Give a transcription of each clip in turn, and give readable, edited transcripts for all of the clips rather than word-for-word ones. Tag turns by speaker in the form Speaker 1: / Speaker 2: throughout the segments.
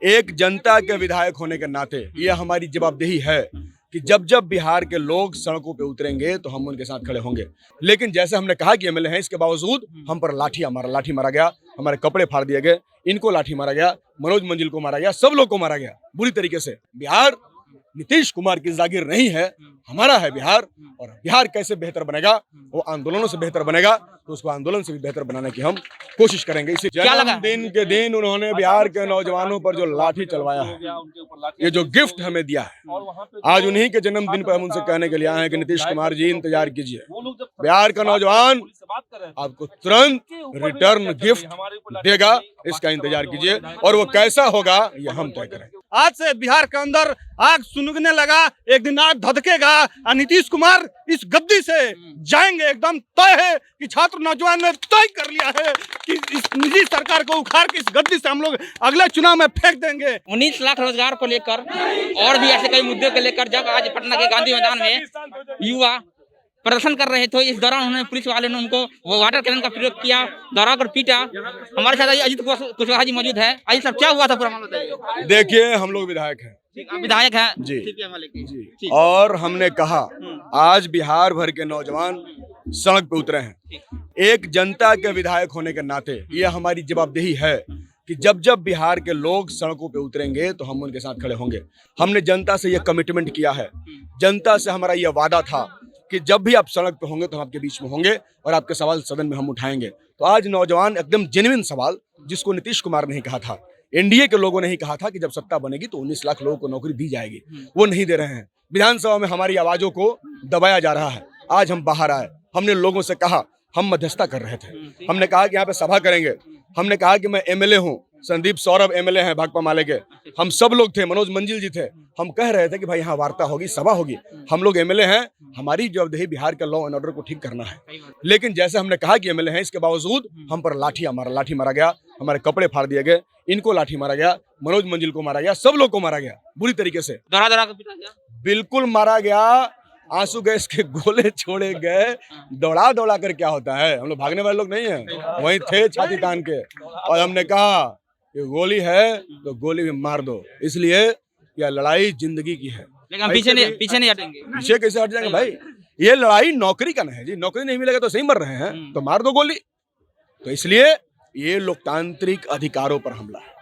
Speaker 1: एक जनता के विधायक होने के नाते ये हमारी जवाबदेही है कि जब जब बिहार के लोग सड़कों पे उतरेंगे तो हम उनके साथ खड़े होंगे। लेकिन जैसे हमने कहा कि एमएलए हैं, इसके बावजूद हम पर लाठी मारा गया, हमारे कपड़े फाड़ दिए गए, इनको लाठी मारा गया, मनोज मंजिल को मारा गया, सब लोग को मारा गया बुरी तरीके से। बिहार नीतीश कुमार की जागीर नहीं है, हमारा है बिहार। और बिहार कैसे बेहतर बनेगा, वो आंदोलनों से बेहतर बनेगा, तो उसको आंदोलन से भी बेहतर बनाने की हम कोशिश करेंगे। इसी जन्मदिन के दिन उन्होंने बिहार के नौजवानों पर जो लाठी चलवाया है, ये जो गिफ्ट हमें दिया है, आज उन्हीं के जन्मदिन पर हम उनसे कहने के लिए आए हैं कि नीतीश कुमार जी इंतजार कीजिए, बिहार का नौजवान आपको तुरंत रिटर्न गिफ्ट देगा, इसका इंतजार कीजिए। और वो कैसा होगा ये हम तय करेंगे।
Speaker 2: आज से बिहार के अंदर आग सुनगने लगा, एक दिन आग धधकेगा और नीतीश कुमार इस गद्दी से जाएंगे। एकदम तय है कि छात्र नौजवान ने तय कर लिया है कि इस निजी सरकार को उखाड़ के इस गद्दी से हम लोग अगले चुनाव में फेंक देंगे।
Speaker 3: 19 लाख रोजगार को लेकर और भी ऐसे कई मुद्दों को लेकर जब आज पटना के गांधी मैदान में युवा प्रदर्शन कर रहे थे, इस दौरान उन्होंने पुलिस वाले ने उनको वो वाटर कैनन का प्रयोग किया, दौड़ा कर पीटा। हमारे साथ अजीत कुशवाहा जी मौजूद है। अजीत साहब, क्या हुआ था पूरा मामला बताइए।
Speaker 1: देखिए, हम लोग विधायक हैं,
Speaker 3: विधायक हैं
Speaker 1: जी, और हमने कहा आज बिहार भर के नौजवान सड़क पे उतरे हैं। एक जनता के विधायक होने के नाते ये हमारी जवाबदेही है कि जब जब बिहार के लोग सड़कों पे उतरेंगे तो हम उनके साथ खड़े होंगे। हमने जनता से ये कमिटमेंट किया है, जनता से हमारा ये वादा था कि जब भी आप सड़क पे होंगे तो हम आपके बीच में होंगे और आपके सवाल सदन में हम उठाएंगे। तो आज नौजवान एकदम जेन्युइन सवाल, जिसको नीतीश कुमार ने ही कहा था, एनडीए के लोगों ने ही कहा था कि जब सत्ता बनेगी तो 19 लाख लोगों को नौकरी दी जाएगी, वो नहीं दे रहे हैं। विधानसभा में हमारी आवाजों को दबाया जा रहा है। आज हम बाहर आए, हमने लोगों से कहा, हम मध्यस्थता कर रहे थे, हमने कहा कि यहाँ पे सभा करेंगे, हमने कहा कि मैं एमएलए हूँ, संदीप सौरभ एमएलए हैं भाकपा माले के, हम सब लोग थे, मनोज मंजिल जी थे, हम कह रहे थे कि भाई यहाँ वार्ता होगी, सभा होगी, हम लोग एमएलए हैं, हमारी जवाबदेही बिहार के लॉ एंड ऑर्डर को ठीक करना है। लेकिन जैसे हमने कहा कि एमएलए हैं, इसके बावजूद हम पर लाठी मारा गया, हमारे कपड़े फाड़ दिए गए, इनको लाठी मारा गया, मनोज मंजिल को मारा गया, सब लोग को मारा गया बुरी तरीके से, बिल्कुल मारा गया। आंसू गैस के गोले छोड़े गए, दौड़ा कर क्या होता है, हम लोग भागने वाले लोग नहीं हैं, वहीं थे छाती तान के। और हमने कहा ये गोली है तो गोली भी मार दो, इसलिए यह लड़ाई जिंदगी की है।
Speaker 3: लेकिन पीछे नहीं हटेंगे।
Speaker 1: पीछे कैसे हट जाएंगे भाई, ये लड़ाई नौकरी का नहीं है जी, नौकरी नहीं मिलेगा तो सही मर रहे हैं, तो मार दो गोली। तो इसलिए ये लोकतांत्रिक अधिकारों पर हमला है।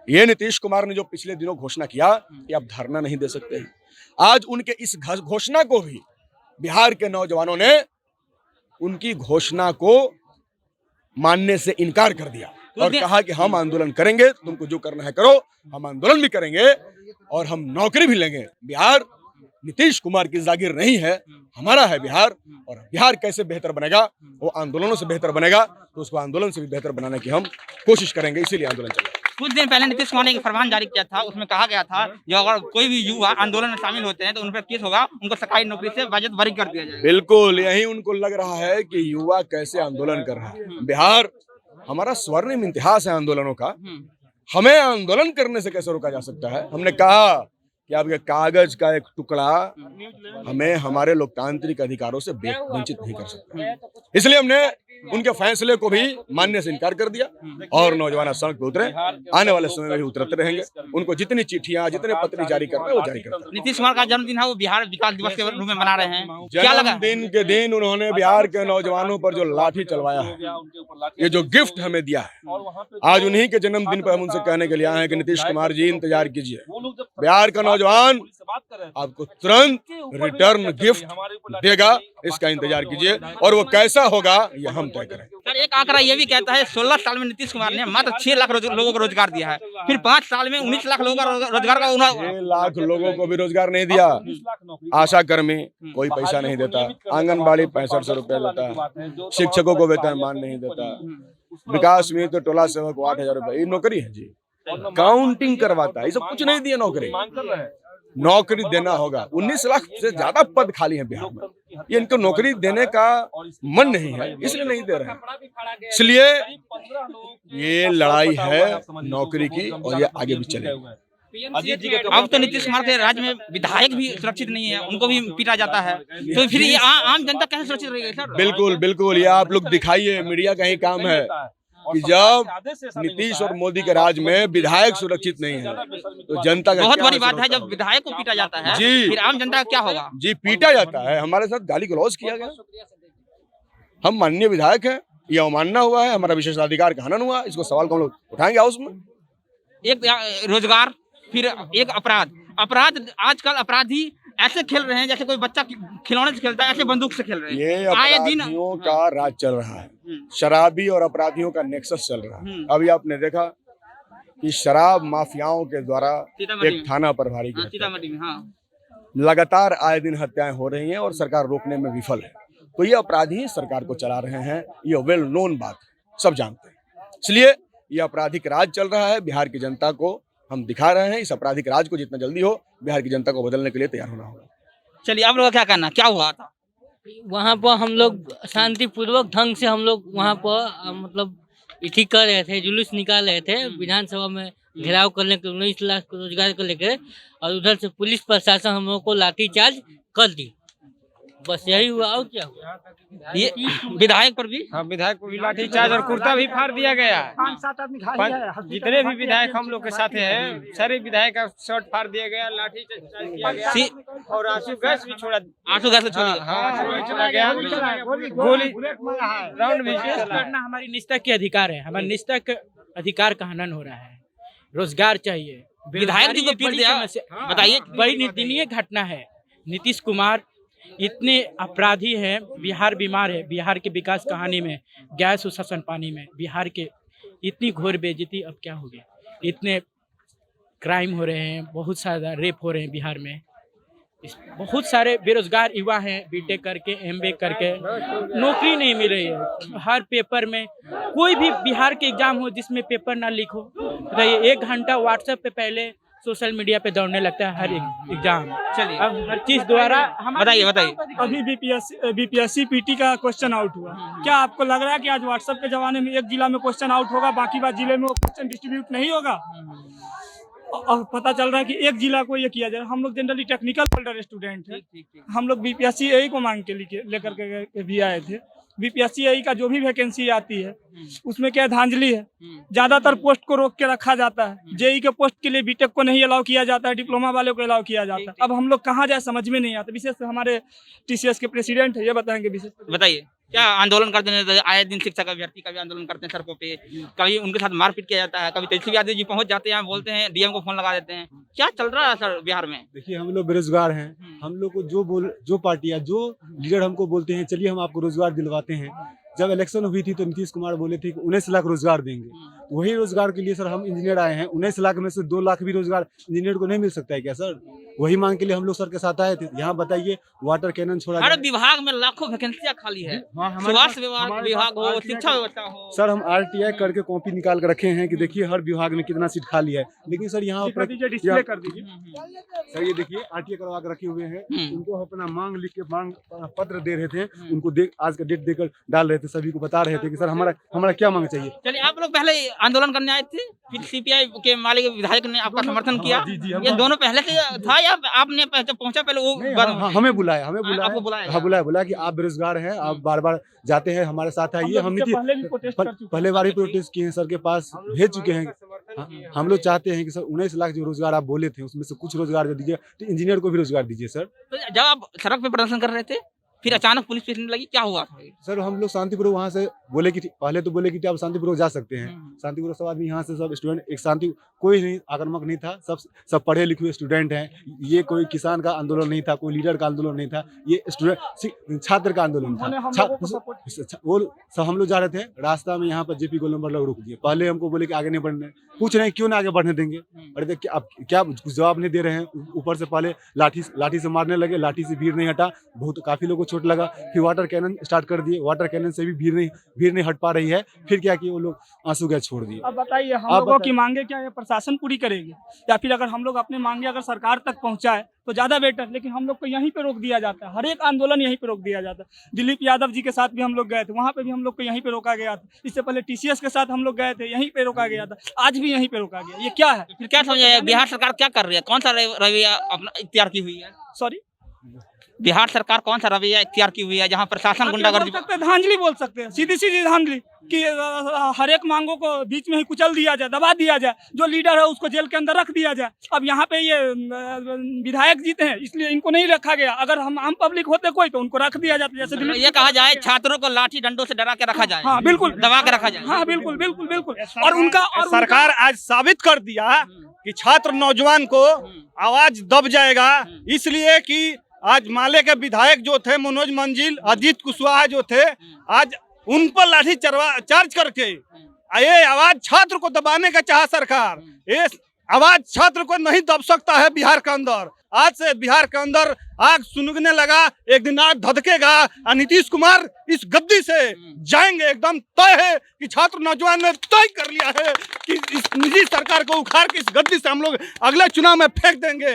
Speaker 1: ये नीतीश कुमार ने जो पिछले दिनों घोषणा किया कि आप धरना नहीं दे सकते हैं, आज उनके इस घोषणा को भी बिहार के नौजवानों ने उनकी घोषणा को मानने से इनकार कर दिया और कहा कि हम आंदोलन करेंगे, तुमको जो करना है करो, हम आंदोलन भी करेंगे और हम नौकरी भी लेंगे। बिहार नीतीश कुमार की जागीर नहीं है, हमारा है बिहार। और बिहार कैसे बेहतर बनेगा, वो आंदोलनों से बेहतर बनेगा, तो उसको आंदोलन से भी बेहतर बनाने की हम कोशिश करेंगे, इसीलिए आंदोलन चल रहा है।
Speaker 3: कुछ दिन पहले नीतीश कुमार ने एक फरमान जारी किया था, उसमें कहा गया था जो अगर कोई भी युवा आंदोलन में शामिल होते हैं तो उन पर केस होगा, उनको सरकारी नौकरी से बाज़त बरी कर दिया जाएगा।
Speaker 1: बिल्कुल, यही उनको लग रहा है कि युवा कैसे आंदोलन कर रहा है। बिहार हमारा स्वर्णिम इतिहास है आंदोलनों का, हमें आंदोलन करने से कैसे रोका जा सकता है। हमने कहा कि आपके कागज का एक टुकड़ा हमें हमारे लोकतांत्रिक अधिकारों से वंचित नहीं कर सकता, इसलिए हमने उनके फैसले को भी मानने से इनकार कर दिया और नौजवान सड़क पे उतरे, आने वाले समय में भी उतरते रहेंगे। उनको जितनी चिट्ठियां, जितने पत्र जारी करते हैं वो जारी करते हैं।
Speaker 3: नीतीश कुमार का जन्मदिन है, वो बिहार विकास दिवस के रूप में मना रहे हैं, क्या लगा?
Speaker 1: जन्मदिन के दिन उन्होंने बिहार के नौजवानों पर जो लाठी चलवाया है, ये जो गिफ्ट हमें दिया है, आज उन्हीं के जन्मदिन पर हम उनसे कहने के लिए आए हैं कि नीतीश कुमार जी इंतजार कीजिए, बिहार का नौजवान आपको तुरंत रिटर्न गिफ्ट देगा, इसका इंतजार कीजिए। और वो कैसा होगा ये हम तय करेंगे।
Speaker 3: सर, एक आंकड़ा ये भी कहता है 16 साल में नीतीश कुमार ने मात्र 6 लाख लोगों को रोजगार दिया है, फिर 5 साल में 19 लाख लोगों का रोजगार का
Speaker 1: 6 लाख लोगों को भी रोजगार नहीं दिया। आशा कर्मी कोई पैसा नहीं देता, आंगनबाड़ी 6500 रुपया देता है, शिक्षकों को वेतनमान नहीं देता, विकास में तो टोला सेवक को 8000 रुपया, ये नौकरी है जी, काउंटिंग करवाता है, ये सब कुछ नहीं दिया। नौकरी देना होगा, 19 लाख से ज्यादा पद खाली हैं बिहार में, ये इनको नौकरी देने का मन नहीं है, इसलिए नहीं दे रहे हैं। इसलिए ये लड़ाई है नौकरी की और ये आगे भी चलेगी।
Speaker 3: अब तो नीतीश कुमार के राज्य में विधायक भी सुरक्षित नहीं है, उनको भी पीटा जाता है, तो फिर ये आम जनता कैसे सुरक्षित रहेगी सर?
Speaker 1: बिल्कुल, ये आप लोग दिखाइए, मीडिया का ही काम है। कि जब नीतीश और मोदी के राज में विधायक सुरक्षित नहीं है तो जनता का
Speaker 3: बहुत
Speaker 1: क्या
Speaker 3: बड़ी बात है
Speaker 1: असर
Speaker 3: जब
Speaker 1: होता
Speaker 3: विधायक को पीटा जाता है
Speaker 1: जी।
Speaker 3: फिर आम जनता का क्या होगा।
Speaker 1: जी पीटा जाता है, हमारे साथ गाली गलौज किया गया, हम माननीय विधायक हैं, ये अवमानना हुआ है, हमारा विशेषाधिकार का हनन हुआ, इसको सवाल को हम लोग उठाएंगे हाउस में।
Speaker 3: एक रोजगार, फिर एक अपराध आजकल अपराधी ऐसे खेल रहे हैं जैसे कोई बच्चा खिलौने से खेलता है, ऐसे बंदूक से खेल रहे हैं।
Speaker 1: ये
Speaker 3: आए दिन
Speaker 1: अपराधियों का राज चल रहा है, शराबी और अपराधियों का नेक्सस चल रहा है। अभी आपने देखा कि शराब माफियाओं के द्वारा
Speaker 3: सीतामढ़ी
Speaker 1: एक थाना प्रभारी की हत्या।
Speaker 3: सीतामढ़ी में हाँ
Speaker 1: लगातार आए दिन हत्याएं हो रही हैं और सरकार रोकने में विफल है। तो ये अपराधी सरकार को चला रहे हैं, ये वेल नोन बात है, सब जानते हैं। इसलिए ये आपराधिक राज चल रहा है, बिहार की जनता को हम दिखा रहे हैं। इस आपराधिक राज को जितना जल्दी हो बिहार की जनता को बदलने के लिए तैयार होना होगा।
Speaker 3: चलिए आप लोग का क्या कहना, क्या हुआ था?
Speaker 4: वहाँ पर हम लोग शांतिपूर्वक ढंग से हम लोग वहाँ पर मतलब इठी कर रहे थे, जुलूस निकाल रहे थे विधानसभा में घेराव करने के 19 लाख रोजगार को लेकर, और उधर से पुलिस प्रशासन हम लोग को लाठीचार्ज कर दी। बस यही हुआ, और क्या हुआ।
Speaker 3: ये विधायक पर भी
Speaker 5: हाँ, विधायक को भी लाठीचार्ज और कुर्ता भी फाड़ दिया गया है। जितने भी विधायक हम लोग के साथ हैं सारे विधायक का शर्ट फाड़ दिया गया, लाठीचार्ज किया गया और आंसू गैस भी छोड़ा।
Speaker 3: आंसू गैस छोड़ी।
Speaker 5: हाँ, आंसू गैस चला गया, गोली राउंड भी चला।
Speaker 6: करना हमारी निष्ठा के अधिकार है, हमारे निष्ठा के अधिकार का हनन हो रहा है। रोजगार चाहिए,
Speaker 3: विधायक जी को पीट दिया, बताइए।
Speaker 6: बड़ी निंदनीय घटना है। नीतीश कुमार इतने अपराधी हैं, बिहार बीमार है। बिहार के विकास कहानी में, गैस सुशासन पानी में बिहार के इतनी घोर बेइज्जती अब क्या होगी। इतने क्राइम हो रहे हैं, बहुत सारा रेप हो रहे हैं बिहार में। बहुत सारे बेरोजगार युवा हैं, बीटेक करके एमबीए करके नौकरी नहीं मिल रही है। हर पेपर में कोई भी बिहार के एग्जाम हो जिसमें पेपर ना लीक हो, बताइए 1 घंटा व्हाट्सएप पे पहले सोशल मीडिया पे दौड़ने लगता है हर एग्जाम।
Speaker 3: चलिए
Speaker 6: अब हर चीज द्वारा
Speaker 3: बताइए।
Speaker 7: अभी बीपीएससी पीटी का क्वेश्चन आउट हुआ, क्या आपको लग रहा है कि आज व्हाट्सएप के जमाने में एक जिला में क्वेश्चन आउट होगा, बाकी बात जिले में वो क्वेश्चन डिस्ट्रीब्यूट नहीं होगा? और पता चल रहा है कि एक जिला को ये किया जाए। हम लोग जनरली टेक्निकल फोल्डर स्टूडेंट हैं, हम लोग बीपीएससी यही को मांग के लेकर के भी आए थे। बीपीएससी का जो भी वैकेंसी आती है उसमें क्या धांधली है, ज्यादातर पोस्ट को रोक के रखा जाता है। जेई के पोस्ट के लिए बीटेक को नहीं अलाउ किया जाता है, डिप्लोमा वाले को अलाउ किया जाता है। अब हम लोग कहाँ जाए समझ में नहीं आता। विशेष हमारे टीसीएस के प्रेसिडेंट है, ये बताएंगे विशेष।
Speaker 3: बताइए क्या आंदोलन करते हैं? आए दिन शिक्षक अभ्यर्थी का भी आंदोलन करते हैं सड़कों पे, कभी उनके साथ मारपीट किया जाता है, कभी तेजस्वी यादव जी पहुंच जाते हैं, बोलते हैं डीएम को फोन लगा देते हैं। क्या चल रहा है सर बिहार में?
Speaker 8: देखिए, हम लोग बेरोजगार हैं। हम लोग को जो पार्टी या जो लीडर हमको बोलते हैं चलिए हम आपको रोजगार दिलवाते हैं। जब इलेक्शन हुई थी तो नीतीश कुमार बोले थे कि 19 लाख रोजगार देंगे। वही रोजगार के लिए सर हम इंजीनियर आए हैं। 19 लाख में से 2 लाख भी रोजगार इंजीनियर को नहीं मिल सकता है क्या सर? वही मांग के लिए हम लोग सर के साथ आए थे। यहाँ बताइए, वाटर कैनन छोड़ा
Speaker 3: हर विभाग में लाखों वैकेंसियां खाली है, स्वास्थ्य विभाग हो, शिक्षा व्यवस्था हो।
Speaker 8: सर हम RTI करके कॉपी निकाल कर रखे हैं कि देखिए हर विभाग में कितना सीट खाली है। लेकिन सर यहाँ
Speaker 7: डिस्प्ले कर दीजिए
Speaker 8: सर, ये देखिए RTI करवा के रखे हुए हैं। उनको अपना मांग लिख के मांग पत्र दे रहे थे, उनको आज का डेट देकर डाल रहे थे, सभी को बता रहे थे कि सर हमारा क्या मांग चाहिए।
Speaker 3: चलिए आप लोग पहले आंदोलन करने आए थे, फिर सीपीआई के मालिक विधायक ने आपका समर्थन किया। ये दोनों पहले से था या आपने पहुंचा पहले? वो
Speaker 8: हमें बुलाया,
Speaker 3: आपको बुलाया?
Speaker 8: हाँ बुलाया कि आप बेरोजगार हैं, आप बार बार जाते हैं, हमारे साथ आइए। हम पहले बार ही प्रोटेस्ट किए हैं, सर के पास भेज चुके हैं। हम लोग चाहते हैं कि सर 19 लाख जो रोजगार आप बोले थे उसमें से कुछ रोजगार दे दीजिए, तो इंजीनियर को भी रोजगार दीजिए सर।
Speaker 3: तो जब आप सड़क पे प्रदर्शन कर रहे थे फिर अचानक पुलिस पीछे लगी, क्या हुआ?
Speaker 8: सर हम लोग शांतिपूर्वक वहाँ से बोले कि पहले तो बोले कि आप शांतिपूर्वक जा सकते हैं। शांतिपूर्वक सब आदमी यहाँ से सब स्टूडेंट एक शांति, कोई नहीं आक्रामक नहीं था, सब पढ़े लिखे हुए स्टूडेंट हैं। ये कोई किसान का आंदोलन नहीं था, कोई लीडर का आंदोलन नहीं था, ये स्टूडेंट छात्र का आंदोलन था। वो सब हम लोग जा रहे थे, रास्ता में यहाँ पर जेपी गोलंबर लोग रुक दिए। पहले हमको बोले कि आगे नहीं बढ़ने, पूछ रहे क्यों ना आगे बढ़ने देंगे। अरे आप क्या कुछ जवाब नहीं दे रहे हैं। ऊपर से पहले लाठी से मारने लगे, लाठी से भीड़ नहीं हटा, काफी लोगों को चोट लगा। फिर वाटर कैनन स्टार्ट कर दिए, वाटर कैनन से भी भीड़ नहीं हट पा रही है। फिर क्या किया वो लोग, आंसू गैस छोड़ दिए।
Speaker 7: अब बताइए हम लोगों की मांगे क्या ये प्रशासन पूरी करेगी, या फिर अगर हम लोग अपने मांगे अगर सरकार तक पहुंचाए तो ज्यादा बेटर। लेकिन हम लोग को यहीं पे रोक दिया जाता है, हर एक आंदोलन यहीं पे रोक दिया जाता है। दिलीप यादव जी के साथ भी हम लोग गए थे, वहाँ पे भी हम लोग को यहीं पे रोका गया था। इससे पहले टीसीएस के साथ हम लोग गए थे, यहीं पे रोका गया था, आज भी यहीं पे रोका गया। ये क्या है?
Speaker 3: फिर क्या समझे बिहार सरकार क्या कर रही है? कौन सा रवैया अपना इख्तियार की हुई है?
Speaker 7: सॉरी
Speaker 3: बिहार सरकार कौन सा रवैया इख्तियार की हुई है जहां प्रशासन गुंडागर्दी
Speaker 7: धांधली बोल सकते हैं, सीधी सीधी धांधली कि हर एक मांगों को बीच में ही कुचल दिया जाए, दबा दिया जाए, जो लीडर है उसको जेल के अंदर रख दिया जाए। अब यहाँ पे ये विधायक जीते हैं इसलिए इनको नहीं रखा गया, अगर हम आम पब्लिक होते कोई तो उनको रख दिया जाता। जैसे
Speaker 3: ये कहा जाए छात्रों को लाठी डंडों से डरा के रखा जाए,
Speaker 7: हाँ बिल्कुल
Speaker 3: दबा के रखा जाए।
Speaker 7: हाँ बिल्कुल बिल्कुल बिल्कुल।
Speaker 2: और उनका सरकार आज साबित कर दिया कि छात्र नौजवान को आवाज दब जाएगा, इसलिए कि आज माले के विधायक जो थे मनोज मंजिल, अजीत कुशवाहा जो थे, आज उन पर लाठी चार्ज करके ये आवाज छात्र को दबाने का चाहा सरकार। ये आवाज छात्र को नहीं दब सकता है बिहार के अंदर। आज से बिहार के अंदर आग सुनगने लगा, एक दिन आग धधकेगा और नीतीश कुमार इस गद्दी से जाएंगे। एकदम तय है कि छात्र नौजवान ने तय कर लिया है कि इस निजी सरकार को उखाड़ के इस गद्दी से हम लोग अगले चुनाव में फेंक देंगे।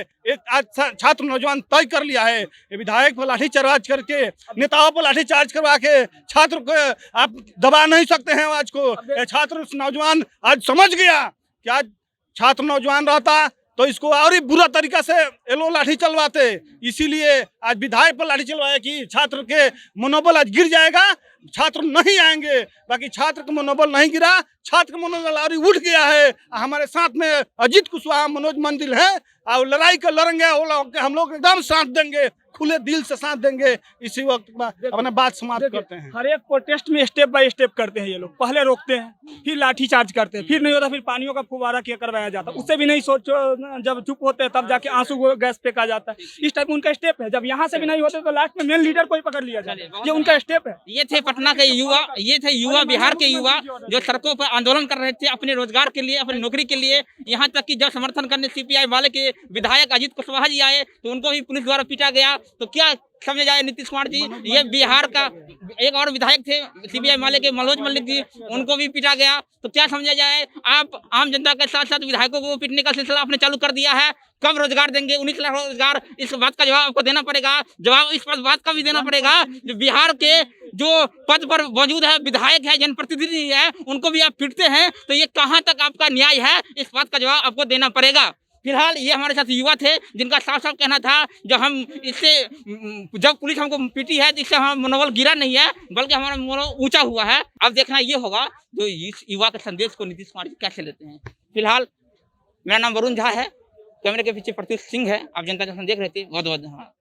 Speaker 2: आज छात्र नौजवान तय कर लिया है। ये विधायक पर लाठीचार्ज करके, नेताओं पर लाठीचार्ज करवा के छात्र को आप दबा नहीं सकते हैं आवाज को। छात्र नौजवान आज समझ गया कि आज छात्र नौजवान रहता तो इसको और ही बुरा तरीका से ये लोग लाठी चलवाते। इसीलिए आज विधायक पर लाठी चलवाया कि छात्र के मनोबल आज गिर जाएगा, छात्र नहीं आएंगे। बाकी छात्र का मनोबल नहीं गिरा, छात्र का मनोबल और ही उठ गया है। हमारे साथ में अजीत कुशवाहा, मनोज मंजिल है और लड़ाई का लड़ेंगे, हम लोग एकदम साथ देंगे, खुले दिल से साथ देंगे। इसी वक्त अपने बात समाप्त करते हैं।
Speaker 7: हर एक प्रोटेस्ट में स्टेप बाय स्टेप करते हैं ये लोग, पहले रोकते हैं, फिर लाठी चार्ज करते हैं, फिर नहीं होता फिर पानियों का फुवारा किया करवाया जाता है, उससे भी नहीं सोचो, जब चुप होते हैं तब जाके आंसू गैस फेंका जाता है। इस टाइप उनका स्टेप है। जब यहाँ से भी नहीं होते तो लास्ट में मेन लीडर को ही पकड़ लिया जाए, ये उनका स्टेप है।
Speaker 3: ये थे पटना के युवा, ये थे युवा, बिहार के युवा जो सड़कों पर आंदोलन कर रहे थे अपने रोजगार के लिए, अपनी नौकरी के लिए। यहाँ तक कि जब समर्थन करने सीपीआई वाले के विधायक अजीत कुशवाहा जी आए तो उनको भी पुलिस द्वारा पीटा गया। तो क्या समझे जाए नीतीश कुमार जी, ये बिहार का एक और विधायक थे सीबीआई माले के मनोज मल्लिक जी, उनको भी पीटा गया। तो क्या समझा जाए, आप आम जनता के साथ साथ विधायकों को पीटने का सिलसिला आपने चालू कर दिया है। कब रोजगार देंगे? 19 लाख रोजगार। इस बात का जवाब आपको देना पड़ेगा। जवाब इस बात का भी देना पड़ेगा जो बिहार के जो पद पर मौजूद है, विधायक है, जनप्रतिनिधि है, उनको भी आप पीटते हैं। तो ये कहाँ तक आपका न्याय है, इस बात का जवाब आपको देना पड़ेगा। फिलहाल ये हमारे साथ युवा थे जिनका साफ साफ कहना था जब हम इससे जब पुलिस हमको पीटी है तो इससे हमारा मनोबल गिरा नहीं है बल्कि हमारा मनोबल ऊंचा हुआ है। अब देखना ये होगा जो इस युवा के संदेश को नीतीश कुमार जी कैसे लेते हैं। फिलहाल मेरा नाम वरुण झा है, कैमरे के पीछे प्रत्युष सिंह है। आप जनता जंक्शन देख रहे थे। बहुत बहुत धन्यवाद।